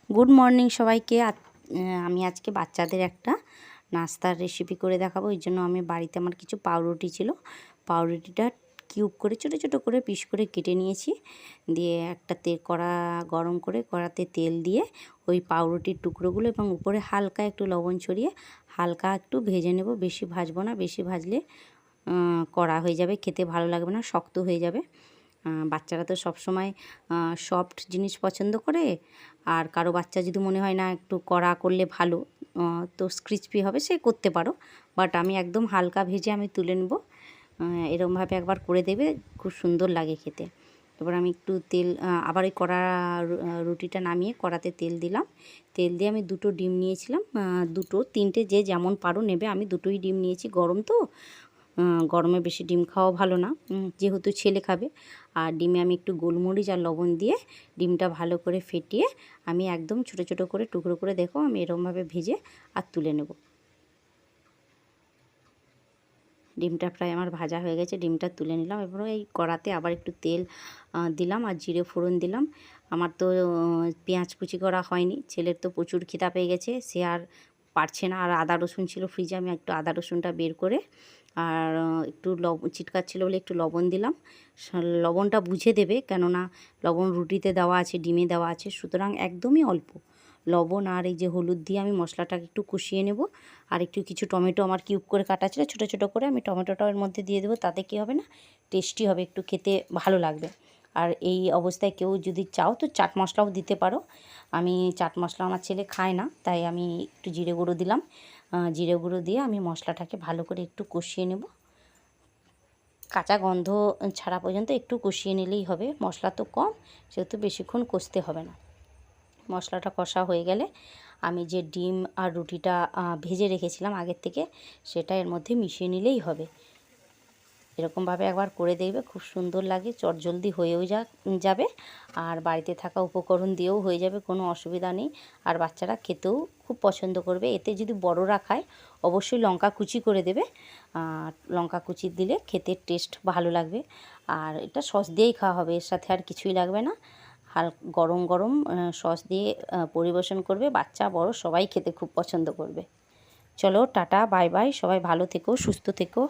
Good morning সবাইকে। আমি আজকে বাচ্চাদের একটা নাস্তার রেসিপি করে দেখাবো। এই জন্য আমি বাড়িতে আমার কিছু পাউরুটি ছিল, পাউরুটিটা কিউব করে ছোটো ছোটো করে পিস করে কেটে নিয়েছি। দিয়ে একটা কড়া গরম করে কড়াতে তেল দিয়ে ওই পাউরুটির টুকরোগুলো এবং উপরে হালকা একটু লবণ ছড়িয়ে হালকা একটু ভেজে নেব। বেশি ভাজবো না, বেশি ভাজলে কড়া হয়ে যাবে, খেতে ভালো লাগবে না, শক্ত হয়ে যাবে। বাচ্চারা তো সবসময় সফট জিনিস পছন্দ করে, আর কারো বাচ্চা যদি মনে হয় না একটু কড়া করলে ভালো, তো ক্রিসপি হবে, সে করতে পারো। বাট আমি একদম হালকা ভেজে আমি তুলে নেব। এরকমভাবে একবার করে দেবে, খুব সুন্দর লাগে খেতে। এবার আমি একটু তেল আবার এই কড়া রুটিটা নামিয়ে কড়াতে তেল দিলাম। তেল দিয়ে আমি দুটো ডিম নিয়েছিলাম, দুটো তিনটে যে যেমন পারো নেবে। আমি দুটোই ডিম নিয়েছি, গরম তো গরমে বেশি ডিম খাওয়া ভালো না, যেহেতু ছেলে খাবে। আর ডিমে আমি একটু গোলমরিচ আর লবণ দিয়ে ডিমটা ভালো করে ফেটিয়ে আমি একদম ছোটো ছোটো করে টুকরো করে, দেখো আমি এরকমভাবে ভেজে আর তুলে নেব। ডিমটা প্রায় আমার ভাজা হয়ে গেছে, ডিমটা তুলে নিলাম। এবার এই কড়াতে আবার একটু তেল দিলাম আর জিরে ফোড়ন দিলাম। আমার তো পেঁয়াজ কুচি করা হয়নি, ছেলের তো প্রচুর খিদা পেয়ে গেছে, সে আর পারছে না। আর আদা রসুন ছিল ফ্রিজে, আমি একটু আদা রসুনটা বের করে আর একটু চিটকাচ্ছিল বলে একটু লবণ দিলাম। লবণটা বুঝে দেবে, কেননা লবণ রুটিতে দেওয়া আছে, ডিমে দেওয়া আছে, সুতরাং একদমই অল্প লবণ আর এই যে হলুদ দিয়ে আমি মশলাটাকে একটু কষিয়ে নেব। আর একটু কিছু টমেটো আমার কিউব করে কাটা ছিল, ছোটো ছোটো করে আমি টমেটোটা এর মধ্যে দিয়ে দেবো। তাতে কী হবে না, টেস্টি হবে, একটু খেতে ভালো লাগবে। আর এই অবস্থায় কেউ যদি চাও তো চাট মশলাও দিতে পারো। আমি চাট মশলা আমার ছেলে খায় না, তাই আমি একটু জিরে গুঁড়ো দিলাম। জিরে গুঁড়ো দিয়ে আমি মশলাটাকে ভালো করে একটু কষিয়ে নেব। কাঁচা গন্ধ ছাড়া পর্যন্ত একটু কষিয়ে নিলেই হবে, মশলা তো কম, সেহেতু বেশিক্ষণ কষতে হবে না। মশলাটা কষা হয়ে গেলে আমি যে ডিম আর রুটিটা ভেজে রেখেছিলাম আগের থেকে, সেটা এর মধ্যে মিশিয়ে নিলেই হবে। এরকমভাবে একবার করে দেখবে, খুব সুন্দর লাগে, চটজলদি হয়েও যাবে। আর বাড়িতে থাকা উপকরণ দিয়েও হয়ে যাবে, কোনো অসুবিধা নেই। আর বাচ্চারা খেতেও খুব পছন্দ করবে। এতে যদি বড়রা খায় অবশ্যই লঙ্কা কুচি করে দেবে, লঙ্কা কুচি দিলে খেতে টেস্ট ভালো লাগবে। আর এটা সস দিয়েই খাওয়া হবে, এর সাথে আর কিছুই লাগবে না। গরম গরম সস দিয়ে পরিবেশন করবে, বাচ্চা বড় সবাই খেতে খুব পছন্দ করবে। চলো টাটা, বাই বাই, সবাই ভালো থেকো, সুস্থ থেকো।